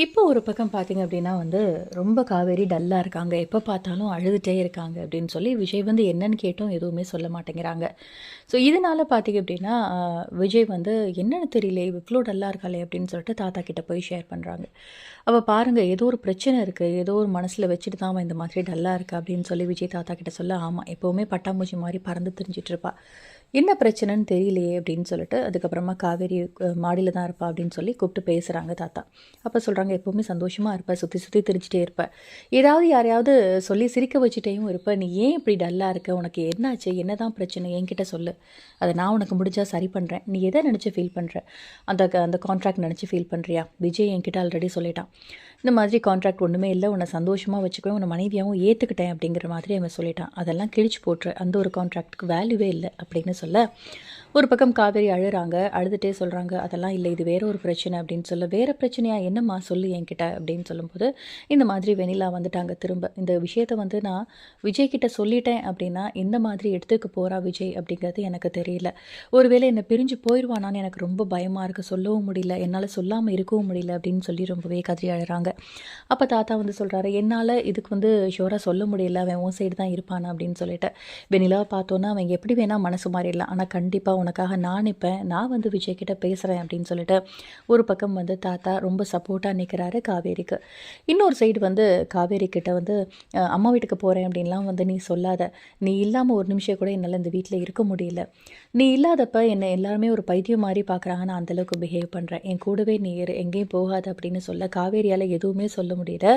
இப்போ ஒரு பக்கம் பார்த்தீங்க அப்படின்னா ரொம்ப காவேரி டல்லா இருக்காங்க. எப்ப பார்த்தாலும் அழுதுட்டே இருக்காங்க அப்படின்னு சொல்லி விஜய் என்னன்னு கேட்டும் எதுவுமே சொல்ல மாட்டேங்கிறாங்க. ஸோ இதனால பார்த்தீங்க அப்படின்னா, விஜய் என்னன்னு தெரியல இவ்ளோ டல்லா இருக்காளே அப்படின்னு சொல்லிட்டு தாத்தா கிட்ட போய் ஷேர் பண்றாங்க. அப்ப பாருங்க ஏதோ ஒரு பிரச்சனை இருக்கு. ஏதோ ஒரு மனசுல வச்சுட்டு தான் அவ இந்த மாதிரி டல்லா இருக்கா அப்படின்னு சொல்லி விஜய் தாத்தா கிட்ட சொல்ல, ஆமா எப்பவுமே பட்டாம்பூச்சி மாரி பறந்து திரிஞ்சுட்டு இருப்பா. என்ன பிரச்சனைன்னு தெரியலையே அப்படின்னு சொல்லிட்டு, அதுக்கப்புறமா காவேரி மாடியில தான் இருப்பா அப்படின்னு சொல்லி கூப்பிட்டு பேசுறாங்க தாத்தா. அப்ப சொல்றாங்க, எப்பவுமே சந்தோஷமா இருப்ப, சுத்தி சுத்தி திரிஞ்சுட்டே இருப்ப. ஏதாவது யாரையாவது சொல்லி சிரிக்க வச்சுட்டேயும் இருப்ப. நீ ஏன் இப்படி டல்லா இருக்க? உனக்கு என்னாச்சு? என்னதான் பிரச்சனை? என்கிட்ட சொல்லு. அத நான் உனக்கு முடிஞ்சா சரி பண்றேன். நீ எத நினைச்சு ஃபீல் பண்ற? அந்த கான்ட்ராக்ட் நினைச்சு ஃபீல் பண்றியா? விஜய் என்கிட்ட ஆல்ரெடி சொல்லிட்டான். இந்த மாதிரி கான்ட்ராக்ட் ஒண்ணுமே இல்ல. உன்ன சந்தோஷமா வச்சுக்குவேன். உன்ன மனைவியாவும் ஏத்துக்கிட்டேன் அப்படிங்கிற மாதிரி அவன் சொல்லிட்டான். அதெல்லாம் கிழிச்சு போட்டுரு. அந்த ஒரு கான்ட்ராக்ட்க்கு வேல்யூவே இல்ல அப்படின்னு சொல்ல, ஒரு பக்கம் காவேரி அழுறாங்க. அழுதுட்டே சொல்றாங்க, அதெல்லாம் இல்ல. இது வேற ஒரு பிரச்சனை அப்படின்னு சொல்ல, வேற பிரச்சனையா? என்னம்மா சொல்லு என்கிட்ட அப்படின்னு சொல்லும்போது, இந்த மாதிரி வெண்ணிலா வந்துட்டாங்க திரும்ப. இந்த விஷயத்த நான் விஜய் கிட்ட சொல்லிட்டேன் அப்படின்னா, எந்த மாதிரி எடுத்துக்க போறா விஜய் அப்படிங்கிறது எனக்கு தெரியல. ஒருவேளை என்ன பிரிஞ்சு போயிருவானான்னு எனக்கு ரொம்ப பயமா இருக்கு. சொல்லவும் முடியல. என்னால சொல்லாம இருக்கவும் முடியல அப்படின்னு சொல்லி ரொம்பவே கதறி அழுறாங்க. அப்ப தாத்தா சொல்றாரு, என்னால இதுக்கு ஷூரா சொல்ல முடியல. அவன் உன் சைடு தான் இருப்பானா அப்படின்னு சொல்லிட்டு. வெண்ணிலாவ பார்த்தோன்னா அவன் எப்படி வேணா மனசு மாறிடலாம். ஆனா கண்டிப்பா உனக்காக நான் நிப்பேன். நான் விஜய் கிட்ட பேசுறேன் அப்படின்னு சொல்லிட்டு, ஒரு பக்கம் தாத்தா ரொம்ப சப்போர்ட்டா நிக்கிறாரு காவேரிக்கு. இன்னொரு சைடு காவேரி கிட்ட அம்மா வீட்டுக்கு போறேன் அப்படின்லாம் நீ சொல்லாத. நீ இல்லாம ஒரு நிமிஷம் கூட என்னால இந்த வீட்ல இருக்க முடியல. நீ இல்லாதப்ப என்ன எல்லாருமே ஒரு பைத்தியம் மாரி பார்க்குறாங்க. நான் அந்த அளவுக்கு பிஹேவ் பண்றேன். என் கூடவே நீ இரு. எங்கேயும் போகாத அப்படின்னு சொல்ல, காவேரியால எதுவுமே சொல்ல முடியல.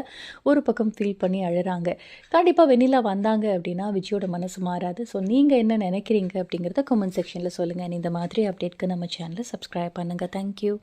ஒரு பக்கம் ஃபீல் பண்ணி அழுறாங்க. கண்டிப்பா வெண்ணிலா வந்தாங்க அப்படின்னா, விஜயோட மனசு மாறாது. ஸோ நீங்க என்ன நினைக்கிறீங்க அப்படிங்கிறத கமெண்ட் செக்ஷன்ல சொல்லுங்க. இந்த மாதிரி அப்டேட்க்கு நம்ம சேனலை சப்ஸ்கிரைப் பண்ணுங்க. Thank you.